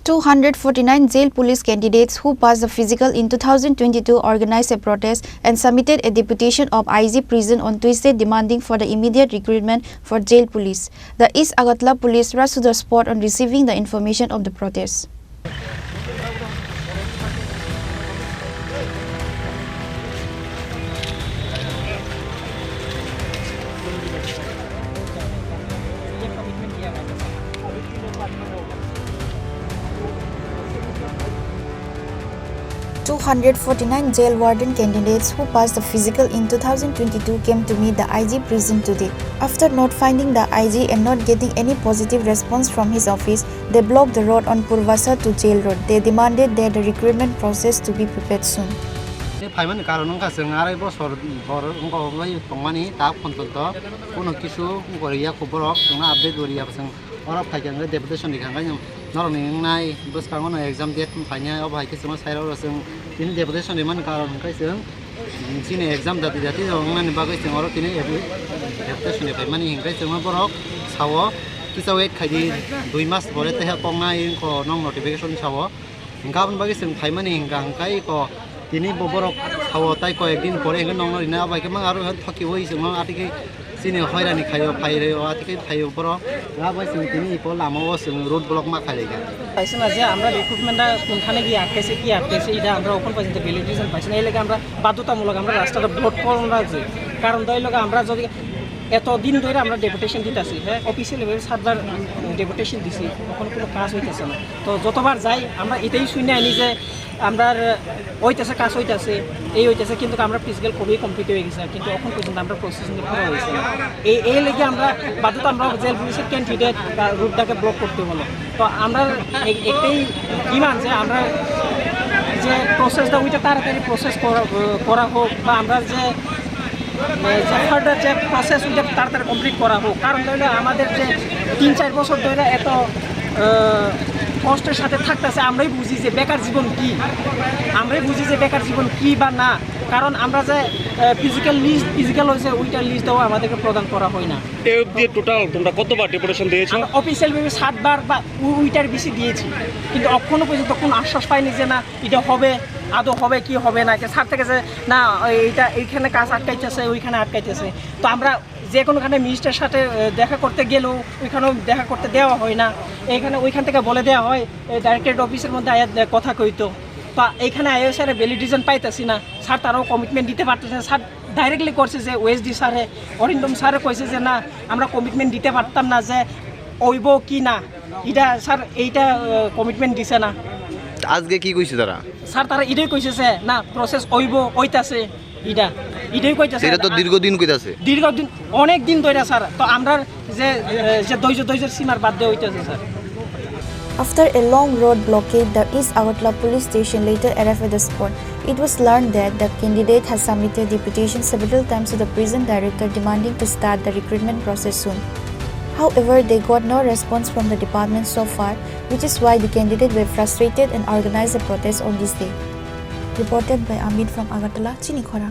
249 jail police candidates who passed the physical in 2022 organized a protest and submitted a deputation of IG prison on Tuesday demanding for the immediate recruitment for jail police. The East Agartala police rushed to the spot on receiving the information of the protest. "249 jail warden candidates who passed the physical in 2022 came to meet the IG prison today. After not finding the IG and not getting any positive response from his office, they blocked the road on Purvasa to Jail Road. They demanded that the recruitment process to be prepared soon. Payment karon ka sengarai bosor bor ungko lai tongmani tak kontonto kuno kisu ungkoriya kuborok tungna update doriya pasang ora phaikan re deputation dikhangai norning nai bus kangono exam date phainya obai kisuma sairo rasung tin deputation diman karon kai sung sini exam dati ongmani bagai sung oro tini deputation de paimani hingai sung borok sawo kisa wait khaidi 2 mas bore te ha kongnai ko nong notification sawo ngabon bagai sung paimani hingang kai ko ini boborok hawo tai ko ekdin pore ngon nong rina bai ke mang aru thaki hoi sing atike sini hoira ni khayo phaire atike phayo boro ga bai sing tini ko lamo sing road block ma khale ga পাইছনা যে আমরা রিক্রুটমেন্টটা কোনখানে গিয়ে আটকেছে কি আটকেছে এটা আমরা open পর্যন্ত validation পাইছনা এই লাগে আমরা বাধ্যতামূলক আমরা রাস্তাটা ব্লক করব না যে কারণ দই লাগে আমরা যদি এত দিন ধরে আমরা ডেপুটেশন দিতেছি হ্যাঁ অফিসিয়ালি ভাবে 7বার ডেপুটেশন দিছি তখন কোনো কাজ হইতেছে না তো যতবার যাই আমরা এটাই শুনে আনি যে আমরা হইতেছে কাজ হইতেছে এই হইতেছে কিন্তু আমরা ফিজিক্যাল খুবই কমপ্লিট হয়ে গেছে কিন্তু এখন পর্যন্ত আমরা প্রসেসিং পুরো হয়েছে না এই লেগে আমরা বাধ্যতা আমরা জেল পুলিশের ক্যান্ডিডেট রুটটাকে ব্লক করতে হলো তো আমরা একটাই ডিমান্ড যে আমরা যে প্রসেসটা ওইটা তাড়াতাড়ি প্রসেস করা হোক বা আমরা যে ফার্দার যে প্রসেস ওইটা তাড়াতাড়ি কমপ্লিট করা হোক কারণ হলো আমাদের যে 3-4 বছর ধরে এত কষ্টের সাথে থাকতেছে আমরাই বুঝি যে বেকার জীবন কি বেকার জীবন কি বা না কারণ আমরা যে ফিজিক্যাল হয়েছে ওইটা লিস্টটাও আমাদেরকে প্রদান করা হয় না এই অবধি টোটাল তোমরা কতবার ডেপুটেশন দিয়েছো অফিসিয়াল ভাবে 7বার বা ওইটার বেশি দিয়েছি কিন্তু এখনো পর্যন্ত কোনো আশ্বাস পাইনি যে না এটা হবে আদৌ হবে কি হবে না স্যার থেকে যে না এইটা এইখানে কাজ আটকাইতেছে ওইখানে আটকাইতেছে তো আমরা যে কোনোখানে মিনিস্টারের সাথে দেখা করতে গেলেও ওইখানেও দেখা করতে দেওয়া হয় না এইখানে ওইখান থেকে বলে দেওয়া হয় ডাইরেক্টরেট অফিসের মধ্যে কথা কইতো তো এইখানে আইএসআরে ভ্যালিডেশন পাইতেছি না স্যার তারাও কমিটমেন্ট দিতে পারতেছে না স্যার ডাইরেক্টলি করছে যে ওএসডি স্যারে অরিন্দম স্যারে কইছে যে না আমরা কমিটমেন্ট দিতে পারতাম না যে ওইব কি না এটা স্যার এইটা কমিটমেন্ট দিছে না আজকে কি কইছে তারা স্যার তারা এটাই কইছে যে না প্রসেস ওইতাছে এটাই কইতাছে এটা তো দীর্ঘদিন কইতাছে দীর্ঘদিন অনেক দিন ধরে স্যার তো আমরা যে ধৈর্যের সীমার বাধ্যে হইতাছে sir After a long road blockade, the East Agartala police station later arrived at the spot. It was learned that the candidate has submitted deputation several times to the prison director demanding to start the recruitment process soon. However, they got no response from the department so far, which is why the candidate were frustrated and organized a protest on this day. Reported by Amit from Agartala, Chinikhora.